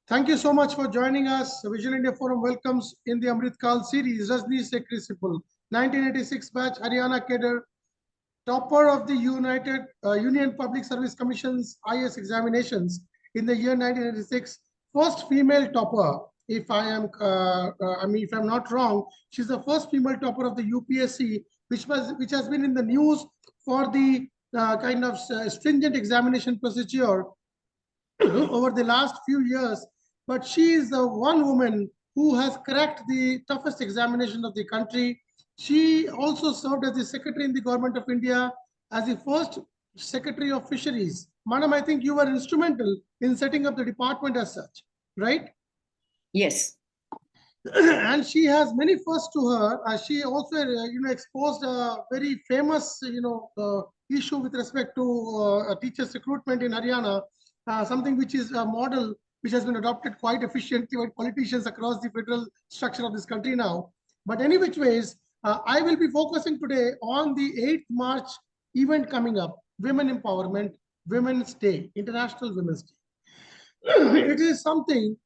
Thank you so much for joining us. Visual India Forum welcomes in the Amrit Kal series Rajni, Sekhri, Sibal, 1986 batch Haryana cadre, topper of the Union Public Service Commission's IS examinations in the year 1986, first female topper. If if I'm not wrong, she's the first female topper of the UPSC, which has been in the news for the kind of stringent examination procedure over the last few years. But she is the one woman who has cracked the toughest examination of the country. She also served as the secretary in the government of India, as the first secretary of fisheries. Madam, I think you were instrumental in setting up the department as such, right? Yes. And she has many firsts to her. She also, exposed a very famous, issue with respect to teachers recruitment in Haryana, something which is a model which has been adopted quite efficiently by politicians across the federal structure of this country now. But any which ways, I will be focusing today on the 8th March event coming up, Women Empowerment, Women's Day, International Women's Day. It is something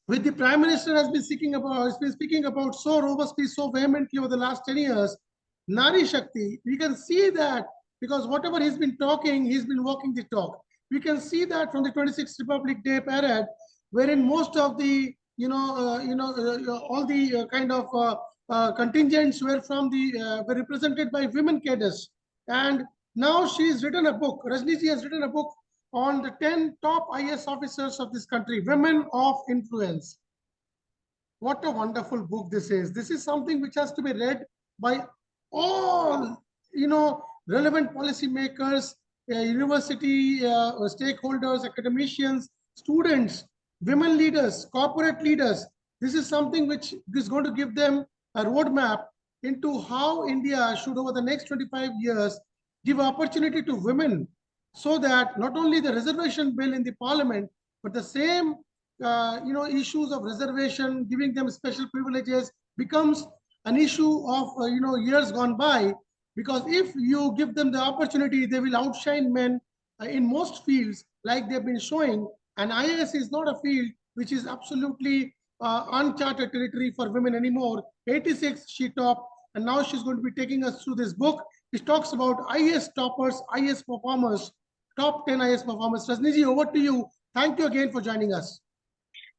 which the Prime Minister has been speaking about so robustly, so vehemently over the last 10 years. Nari Shakti, we can see that because whatever he's been talking, he's been walking the talk. We can see that from the 26th Republic Day parade, wherein most of the, all the kind of contingents were were represented by women cadres. And now she's written a book, Rajni has written a book on the 10 top IS officers of this country, Women of Influence. What a wonderful book this is. This is something which has to be read by all, relevant policymakers, university stakeholders, academicians, students, women leaders, corporate leaders. This is something which is going to give them a roadmap into how India should, over the next 25 years, give opportunity to women, so that not only the reservation bill in the parliament, but the same issues of reservation, giving them special privileges, becomes an issue of years gone by. Because if you give them the opportunity, they will outshine men in most fields, like they've been showing. And IAS is not a field which is absolutely uncharted territory for women anymore. 86 she topped, and now she's going to be taking us through this book which talks about IAS toppers, IAS performers, top 10 IAS performers. Rajni, over to you. Thank you again for joining us.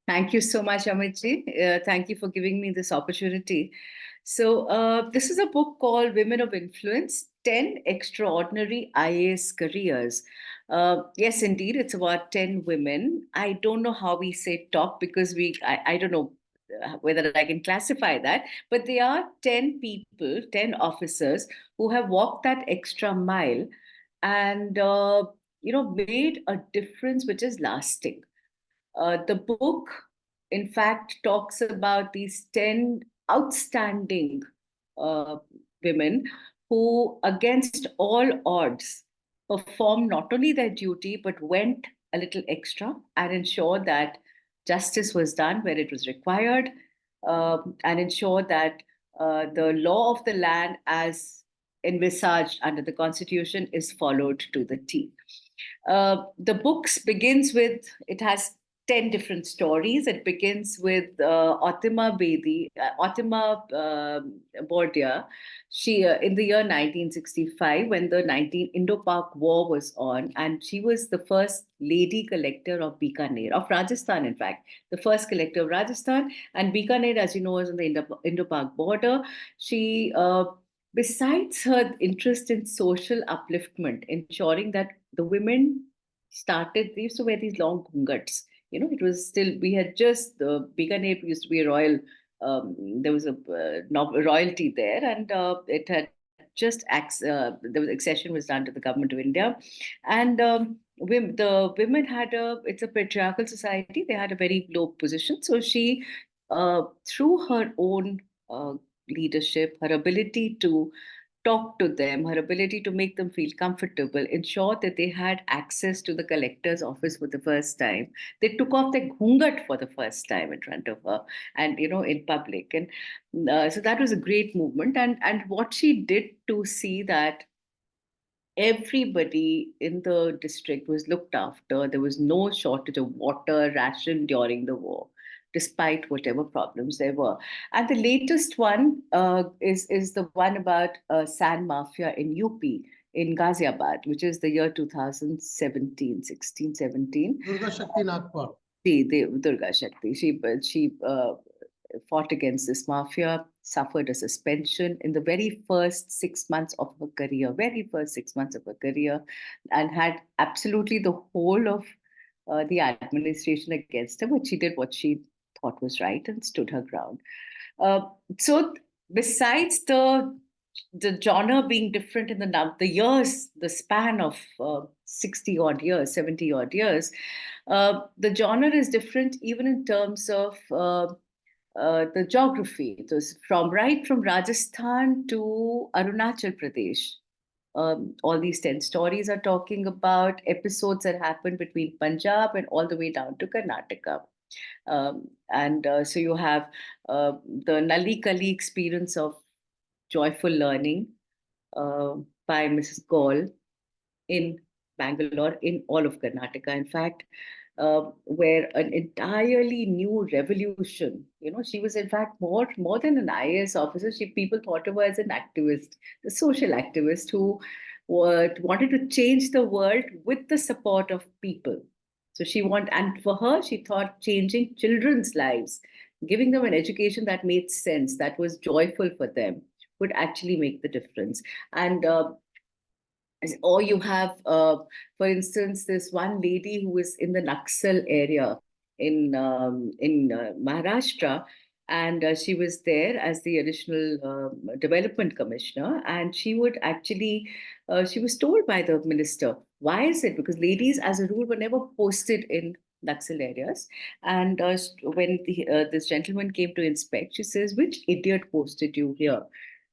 Thank you so much, Amitji. Thank you for giving me this opportunity. So this is a book called Women of Influence, 10 Extraordinary IAS Careers. Yes, indeed, it's about 10 women. I don't know how we say top because I don't know whether I can classify that, but they are 10 people, 10 officers who have walked that extra mile and, made a difference which is lasting. The book, in fact, talks about these 10 outstanding uh, women who, against all odds, performed not only their duty, but went a little extra and ensured that justice was done where it was required, and ensured that the law of the land, as envisaged under the Constitution, is followed to the T. The books begins with, it has 10 different stories. It begins with Otima Bordia. She, in the year 1965, when the Indo-Pak War was on, and she was the first lady collector of Bikaner, of Rajasthan, in fact, the first collector of Rajasthan. And Bikaner, as you know, is on the Indo-Pak border. She, besides her interest in social upliftment, ensuring that the women they used to wear these long ghungats. It was still, we had just, the Bikaner used to be a royal, there was a royalty there, and it had just, there was accession was done to the government of India. And the women it's a patriarchal society, they had a very low position. So she, through her own leadership, her ability to talk to them, her ability to make them feel comfortable, ensure that they had access to the collector's office for the first time. They took off their ghungat for the first time in front of her and, in public. And so that was a great movement. And what she did to see that everybody in the district was looked after. There was no shortage of water, ration during the war, despite whatever problems there were. And the latest one is the one about sand mafia in UP, in Ghaziabad, which is the year 2017, 16, 17. Durga Shakti Nagpur. The Durga Shakti. She fought against this mafia, suffered a suspension in the very first 6 months of her career, very first 6 months of her career, and had absolutely the whole of the administration against her. But she did what she thought was right and stood her ground. Uh, so, besides the genre being different in the years, the span of 60 odd years, 70 odd years, the genre is different even in terms of the geography. It was from Rajasthan to Arunachal Pradesh. All these 10 stories are talking about episodes that happened between Punjab and all the way down to Karnataka. And so you have the Nali Kali experience of joyful learning uh, by Mrs. Gaul in Bangalore, in all of Karnataka, in fact, where an entirely new revolution. You know, she was in fact more than an IAS officer. People thought of her as an activist, a social activist who wanted to change the world with the support of people. So and for her, she thought changing children's lives, giving them an education that made sense, that was joyful for them, would actually make the difference. And or you have, for instance, this one lady who is in the Naxal area in Maharashtra, and she was there as the additional development commissioner, and she would actually, she was told by the minister, why is it? Because ladies, as a rule, were never posted in Naxal areas. And when this gentleman came to inspect, she says, which idiot posted you here?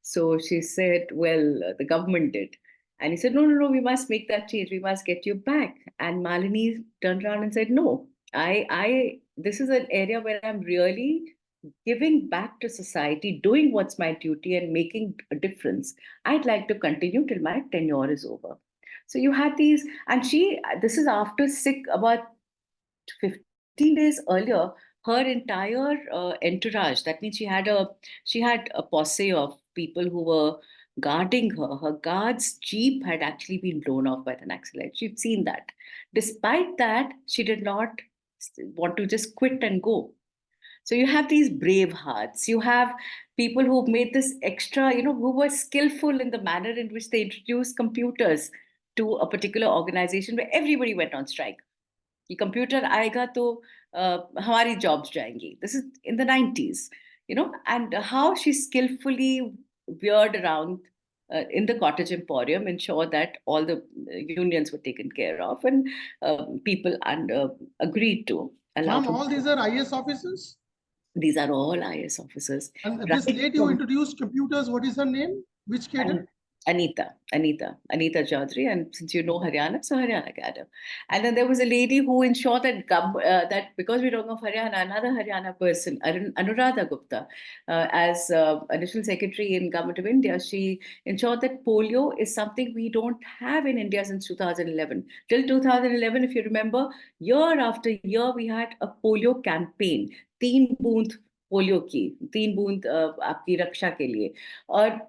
So she said, well, the government did. And he said, no, no, no, we must make that change. We must get you back. And Malini turned around and said, no, this is an area where I'm really giving back to society, doing what's my duty and making a difference. I'd like to continue till my tenure is over. So you had these, and this is after sick about 15 days earlier, her entire entourage, that means she had a posse of people who were guarding her. Her guard's jeep had actually been blown off by the Naxalites. She'd seen that. Despite that, she did not want to just quit and go. So you have these brave hearts. You have people who made this extra, who were skillful in the manner in which they introduced computers to a particular organization where everybody went on strike. कि computer आएगा तो हमारी jobs जाएंगी. This is in the 90s, and how she skillfully veered around in the cottage emporium, ensure that all the unions were taken care of, and people agreed to allow. Ma'am, all these are IS officers? These are all IS officers. And this lady who introduced computers, what is her name? Which cadre? Anita Chaudhary, and since you know Haryana, so Haryana cadre. And then there was a lady who ensured that because we don't know Haryana, another Haryana person, Anuradha Gupta, as additional secretary in Government of India, she ensured that polio is something we don't have in India since 2011. Till 2011, if you remember, year after year, we had a polio campaign. 3 बूंद polio की, 3 बूंद आपकी रक्षा के लिए. Or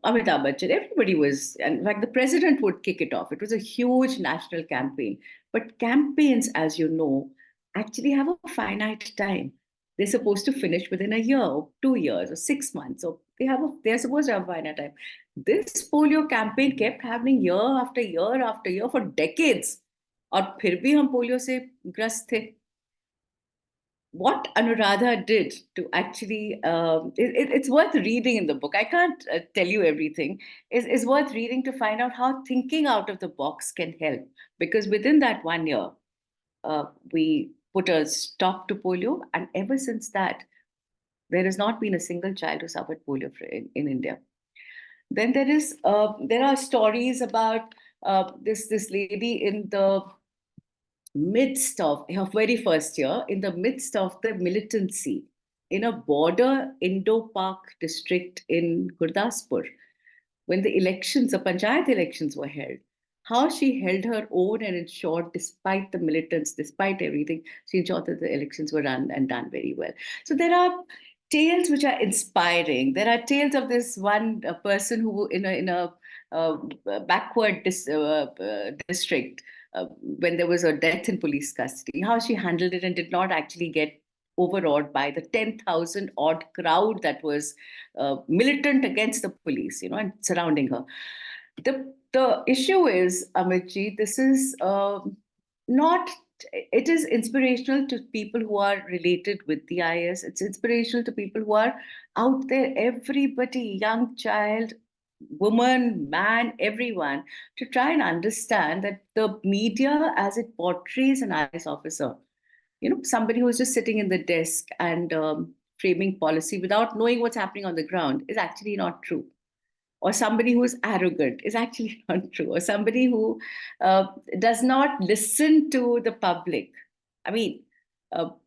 Amitabh Bachchan, everybody was, and in fact, the president would kick it off. It was a huge national campaign. But campaigns, as you know, actually have a finite time. They're supposed to finish within a year, or 2 years, or 6 months. So they're supposed to have a finite time. This polio campaign kept happening year after year after year for decades. और फिर भी हम polio से ग्रस्त थे. What Anuradha did to actually, it's worth reading in the book. I can't tell you everything. Is worth reading to find out how thinking out of the box can help. Because within that 1 year, we put a stop to polio, and ever since that, there has not been a single child who suffered polio in India. Then there are stories about this lady in the midst of her very first year, in the midst of the militancy in a border Indo-Pak district in Gurdaspur, when the panchayat elections were held. how she held her own and ensured, despite the militants, despite everything, she ensured that the elections were run and done very well. So there are tales which are inspiring. There are tales of this one person who, uh, backward district, when there was a death in police custody, how she handled it and did not actually get overawed by the 10,000 odd crowd that was militant against the police, and surrounding her. The issue is, Amitji, this is not. It is inspirational to people who are related with the IS. It's inspirational to people who are out there. Everybody, young child, woman, man, everyone, to try and understand that the media, as it portrays an IS officer, somebody who is just sitting in the desk and framing policy without knowing what's happening on the ground, is actually not true. Or somebody who is arrogant is actually not true. Or somebody who does not listen to the public. I mean,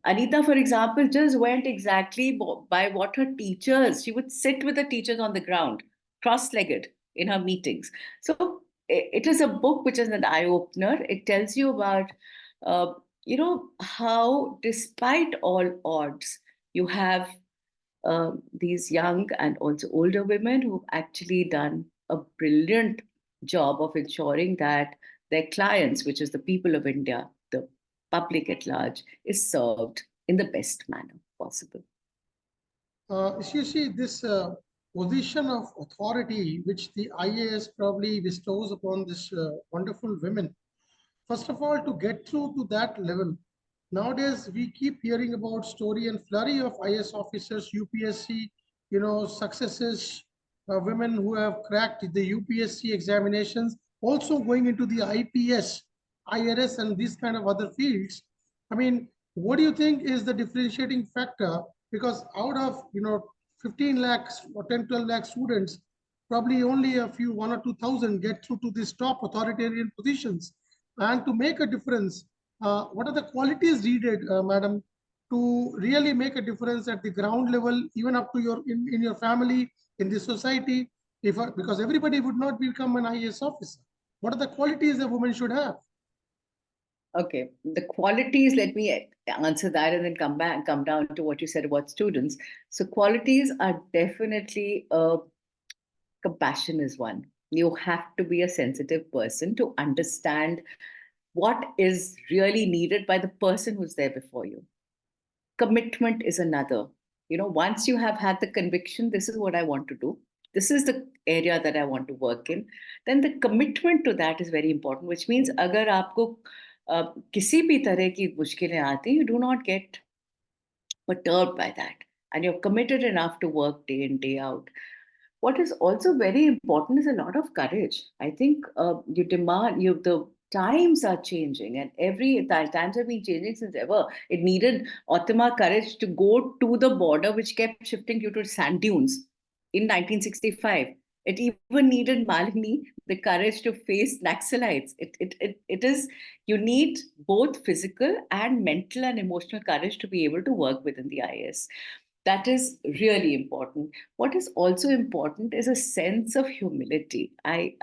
Anita, for example, just went exactly by what her teachers, she would sit with the teachers on the ground, cross legged in her meetings. So it is a book which is an eye opener. It tells you about, uh, how despite all odds, you have these young and also older women who've actually done a brilliant job of ensuring that their clients, which is the people of India, the public at large, is served in the best manner possible. You see, this position of authority which the IAS probably bestows upon this wonderful women, first of all, to get through to that level, nowadays we keep hearing about story and flurry of IS officers, UPSC, successes, women who have cracked the UPSC examinations, also going into the IPS, IRS, and these kind of other fields. I mean, what do you think is the differentiating factor? Because out of 15 lakhs or 10, 12 lakh students, probably only a few, 1 or 2 thousand get through to these top authoritarian positions. And to make a difference, what are the qualities needed, madam, to really make a difference at the ground level, even up to in your family, in the society? Because everybody would not become an IAS officer. What are the qualities a woman should have? Okay, the qualities, let me answer that and then come down to what you said about students. So qualities are definitely, compassion is one. You have to be a sensitive person to understand what is really needed by the person who's there before you. Commitment is another. Once you have had the conviction, this is what I want to do, this is the area that I want to work in, then the commitment to that is very important, which means agar aapko kisi bhi tarah ki mushkilein aati, you do not get perturbed by that, and you're committed enough to work day in day out. What is also very important is a lot of courage. I think the times are changing, and times have been changing since ever. It needed Ottoman courage to go to the border, which kept shifting due to sand dunes in 1965. It even needed Malini the courage to face Naxalites. It is, you need both physical and mental and emotional courage to be able to work within the IS. That is really important. What is also important is a sense of humility. I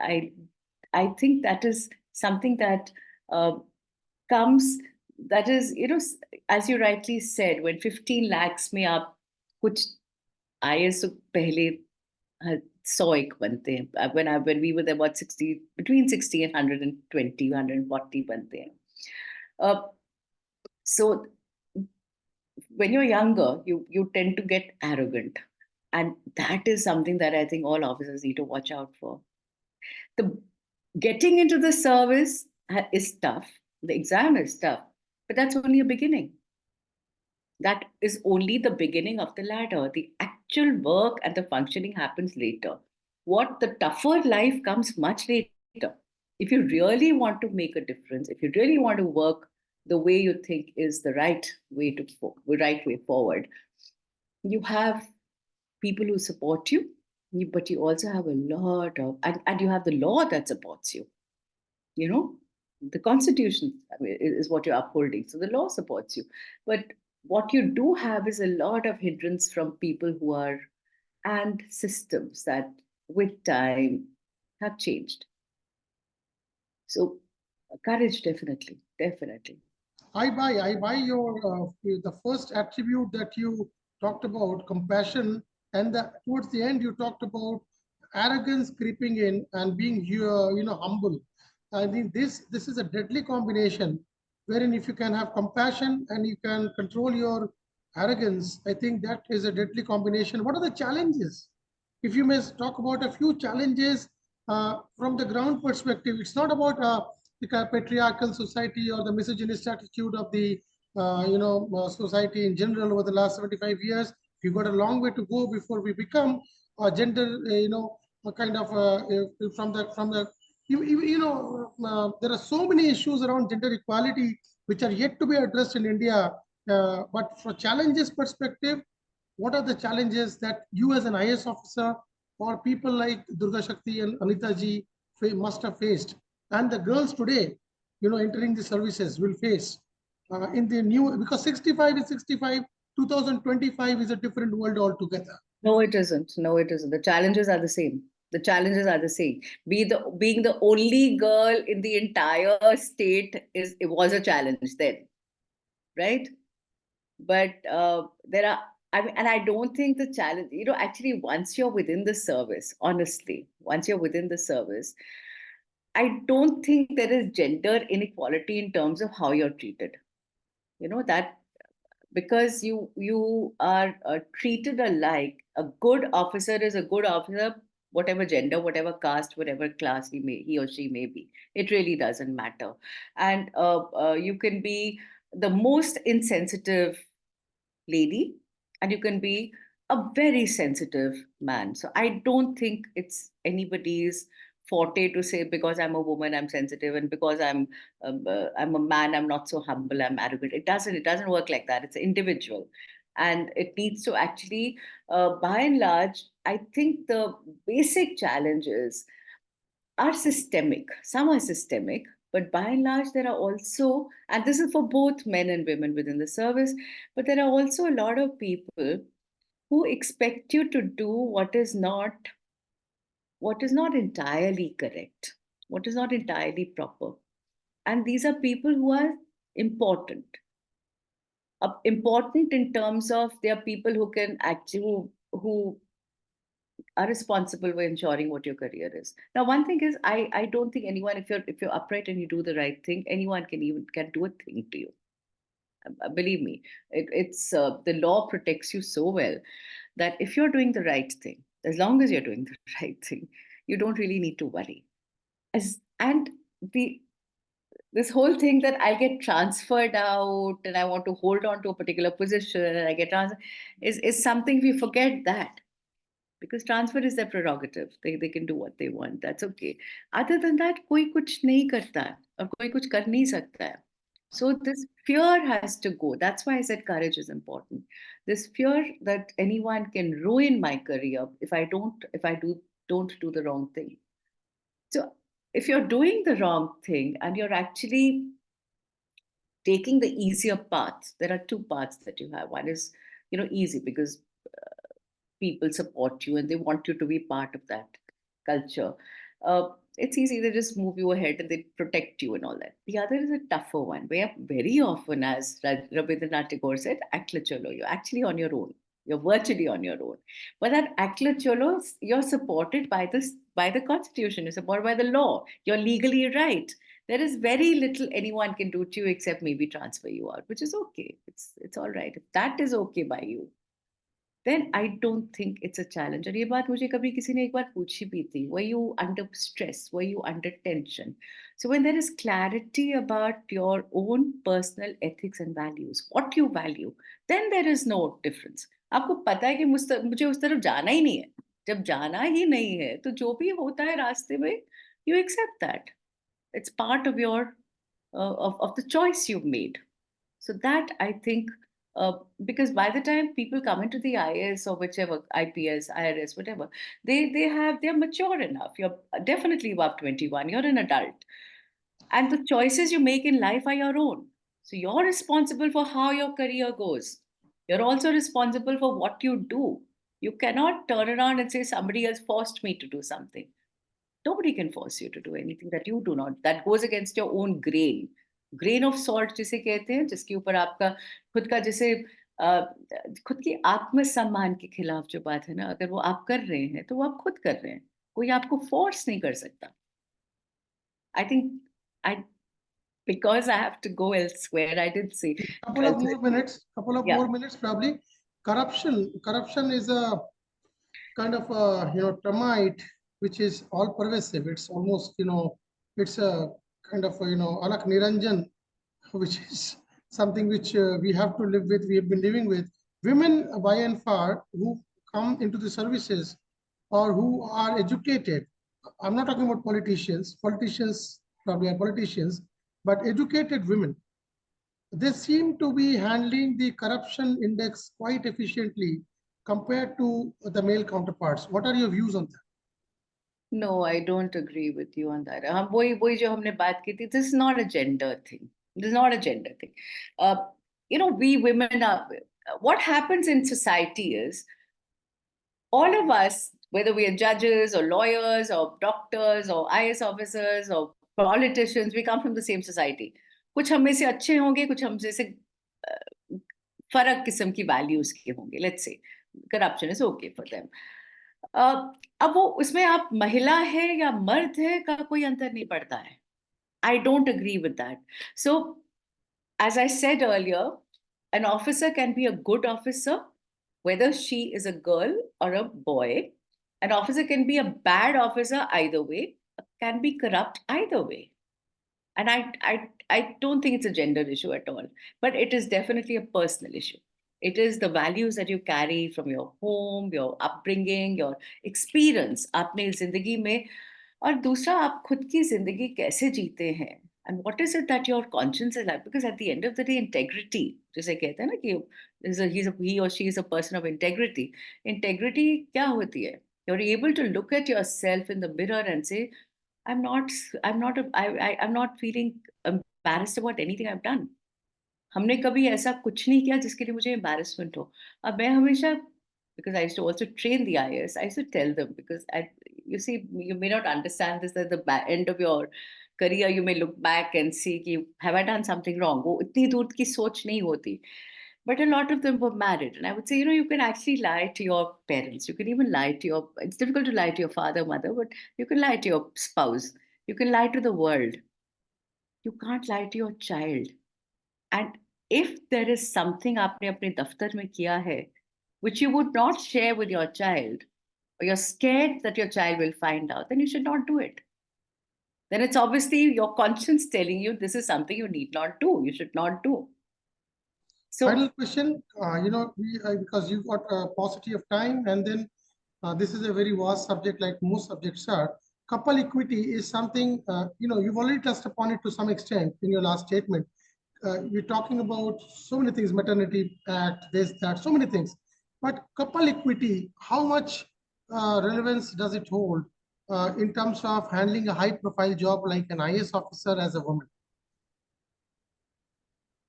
think that is something that uh, comes, that is, as you rightly said, when 15 lakhs में आप कुछ IS पहले 100 एक बनते हैं, when we were there, about 60, between 60 and 120, 140 बनते हैं. So when you're younger, you tend to get arrogant. And that is something that I think all officers need to watch out for. The getting into the service is tough. The exam is tough, but that's only a beginning. That is only the beginning of the ladder. The actual work and the functioning happens later. What the tougher life comes much later. If you really want to make a difference, if you really want to work the way you think is the right way forward, you have people who support you, but you also have a lot of, and you have the law that supports you. The constitution, is what you're upholding. So the law supports you. But what you do have is a lot of hindrance from people who are, and systems that with time have changed. So courage, definitely, definitely. I buy your the first attribute that you talked about, compassion, and towards the end you talked about arrogance creeping in and being humble. I think this is a deadly combination, wherein if you can have compassion and you can control your arrogance, I think that is a deadly combination. What are the challenges? If you may talk about a few challenges from the ground perspective, it's not about the patriarchal society or the misogynist attitude of the society in general over the last 75 years. We've got a long way to go before we become a gender, a kind of from the there are so many issues around gender equality which are yet to be addressed in India. But for challenges perspective, what are the challenges that you as an IS officer or people like Durga Shakti and Anita ji must have faced, and the girls today, entering the services will face in the new, because 65 is 65, 2025 is a different world altogether. No, it isn't. No, it isn't. The challenges are the same. The challenges are the same. Being the only girl in the entire state it was a challenge then, right? But there are, I mean, and I don't think the challenge, actually, once you're within the service, honestly, once you're within the service, I don't think there is gender inequality in terms of how you're treated. That because you are treated alike. A good officer is a good officer, whatever gender, whatever caste, whatever class he or she may be. It really doesn't matter, and you can be the most insensitive lady, and you can be a very sensitive man. So I don't think it's anybody's forte to say because I'm a woman I'm sensitive, and because I'm a man I'm not so humble, I'm arrogant. It doesn't work like that. It's individual, and it needs to actually, by and large, I think the basic challenges are systemic. Some are systemic, but by and large, there are also, and this is for both men and women within the service, but there are also a lot of people who expect you to do what is not entirely correct, what is not entirely proper. And these are people who are important. Important in terms of they are people who can actually who are responsible for ensuring what your career is. Now, one thing is, I don't think anyone, if you're upright and you do the right thing, anyone can do a thing to you. Believe me, it's the law protects you so well that if you're doing the right thing, as long as you're doing the right thing, you don't really need to worry. And the this whole thing that I'll get transferred out and I want to hold on to a particular position and I get transferred is something we forget that, because transfer is their prerogative. They can do what they want. That's okay. Other than that, कोई कुछ नहीं करता है और कोई कुछ कर नहीं सकता है. So this fear has to go. That's why I said courage is important. This fear that anyone can ruin my career if I don't do the wrong thing. So if you're doing the wrong thing and you're actually taking the easier path, there are two paths that you have. One is, easy because people support you and they want you to be part of that culture. It's easy, they just move you ahead and they protect you and all that. The other is a tougher one where very often, as Rabindranath Tagore said, akla chalo, you're actually on your own. You're virtually on your own. But that akla chalo, you're supported by the constitution, you're supported by the law, you're legally right. There is very little anyone can do to you except maybe transfer you out, which is okay. It's all right. If that is okay by you, then I don't think it's a challenge. और ये बात मुझे कभी किसी ने एक बार पूछी भी थी. Were you under stress? Were you under tension? So when there is clarity about your own personal ethics and values, what you value, then there is no difference. आपको पता है कि मुझे उस तरफ जाना ही नहीं है. जब जाना ही नहीं है, तो जो भी होता है रास्ते में, you accept that. It's part of your of the choice you've made. So that I think, because by the time people come into the IAS or whichever IPS, IRS, whatever, they're mature enough. You're definitely above 21. You're an adult, and the choices you make in life are your own. So you're responsible for how your career goes. You're also responsible for what you do. You cannot turn around and say somebody else forced me to do something. Nobody can force you to do anything that you do not. That goes against your own grain. Grain of salt जिसे कहते हैं, जिसके ऊपर आपका खुद का जैसे अ, खुद की आत्मसम्मान के खिलाफ जो बात है ना, अगर वो आप कर रहे हैं तो वो आप खुद कर रहे हैं, कोई आपको फोर्स नहीं कर सकता. I think I because I have to go elsewhere. I did say Couple of 12. more minutes, couple of Yeah. more minutes probably. Corruption is a kind of a, termite which is all pervasive. It's almost, it's a kind of a, alak niranjan, which is something which we have to live with. We have been living with women by and far who come into the services or who are educated. I'm not talking about politicians. Politicians probably are politicians, but educated women, they seem to be handling the corruption index quite efficiently compared to the male counterparts. What are your views on that? No, I don't agree with you on that. हाँ, वही जो हमने बात की थी, this is not a gender thing. This is not a gender thing. Uh, we women are, what happens in society is all of us, whether we are judges or lawyers or doctors or IS officers or politicians, we come from the same society. कुछ हम में से अच्छे होंगे, कुछ हमसे से फर्क किस्म की वैल्यूज के होंगे. Let's say corruption is okay for them. अब वो उसमें आप महिला है या मर्द है का कोई अंतर नहीं पड़ता है. I don't agree with that. So as I said earlier, an officer can be a good officer whether she is a girl or a boy. An officer can be a bad officer either way, can be corrupt either way. And I don't think it's a gender issue at all, but it is definitely a personal issue. It is the values that you carry from your home, your upbringing, your experience आपने जिंदगी में, और दूसरा आप खुद की जिंदगी कैसे जीते हैं. And what is it that your conscience is like? Because at the end of the day, integrity, जिसे कहते हैं ना कि he or she is a person of integrity. Integrity क्या होती है? You're able to look at yourself in the mirror and say, I'm not, I'm not feeling embarrassed about anything I've done. हमने कभी ऐसा कुछ नहीं किया जिसके लिए मुझे embarrassment हो. अब मैं हमेशा, because I used to also train the IS, I used to tell them, because you see, you may not understand this, at the end of your career, you may look back and see कि have I done something wrong? वो इतनी दूर की सोच नहीं होती. But a lot of them were married. And I would say, you can actually lie to your parents. You can even lie to it's difficult to lie to your father, mother, but you can lie to your spouse. You can lie to the world. You can't lie to your child. And if there is something आपने अपने दफ्तर में किया है, which you would not share with your child, or you're scared that your child will find out, then you should not do it. Then it's obviously your conscience telling you this is something you need not do, you should not do. So, final question, because you've got a paucity of time, and then this is a very vast subject like most subjects are. Couple equity is something, you've already touched upon it to some extent in your last statement. You're talking about so many things, maternity act, this, that, so many things. But couple equity, how much relevance does it hold in terms of handling a high profile job like an IS officer as a woman?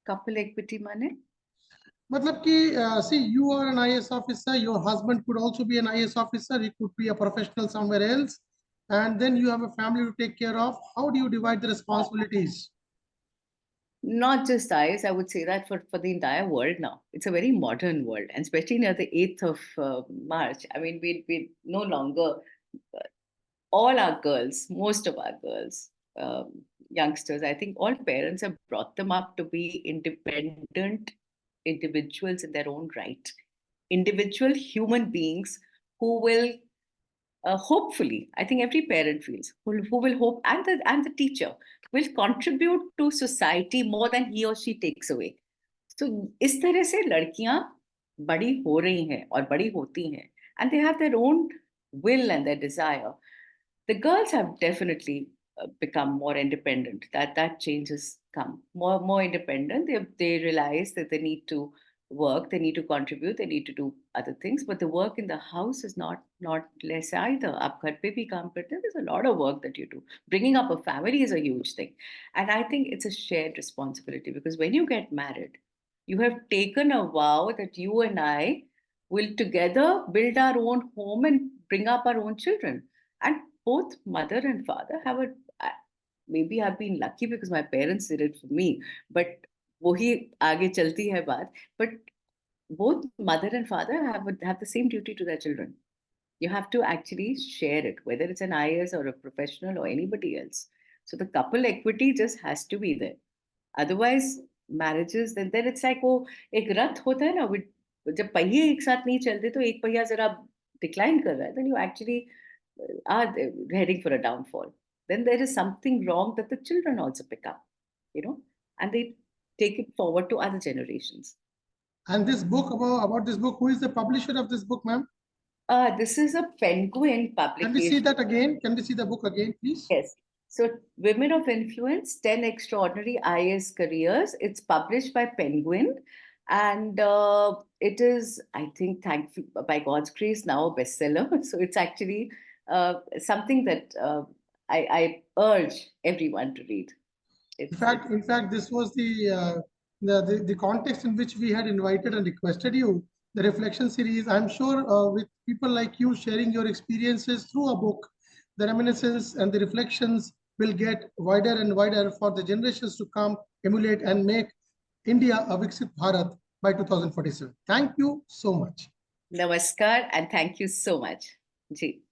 couple equity माने? मतलब कि see, you are an IS officer, your husband could also be an IS officer, he could be a professional somewhere else, and then you have a family to take care of. How do you divide the responsibilities? Not just IS, I would say that for the entire world now. It's a very modern world, and especially near the 8th of March. I mean, we no longer, all our girls, most of our girls, youngsters, I think all parents have brought them up to be independent individuals in their own right. Individual human beings who will hopefully, I think every parent feels, who will hope, and the teacher will contribute to society more than he or she takes away. So इस तरह से लड़कियां बड़ी हो रही हैं और बड़ी होती हैं, and they have their own will and their desire. The girls have definitely become more independent. That change has come. More independent. They realize that they need to work, they need to contribute, they need to do other things. But the work in the house is not less either. आप घर पे भी काम करते हैं. There's a lot of work that you do. Bringing up a family is a huge thing, and I think it's a shared responsibility, because when you get married, you have taken a vow that you and I will together build our own home and bring up our own children. And both mother and father have maybe I've been lucky because my parents did it for me, but wohi aage chalti hai baat. But both mother and father have the same duty to their children. You have to actually share it, whether it's an IAS or a professional or anybody else. So the couple equity just has to be there. Otherwise, marriages, then it's like वो एक रथ होता है ना, जब पहिए एक साथ नहीं चलते तो एक पहिया जरा decline कर रहा है, then you actually are heading for a downfall. Then there is something wrong that the children also pick up, and they take it forward to other generations. And this book, about this book, who is the publisher of this book, ma'am? This is a Penguin Can we see publication. that again? Can we see the book again, please? Yes. So, Women of Influence 10 Extraordinary IAS Careers. It's published by Penguin. And it is, I think, thankful by God's grace, now a bestseller. So, it's actually something that I urge everyone to read. In fact, this was the context in which we had invited and requested you. The reflection series, I'm sure with people like you sharing your experiences through a book, the reminiscences and the reflections will get wider and wider for the generations to come, emulate and make India a Viksit Bharat by 2047. Thank you so much. Namaskar and thank you so much. Ji.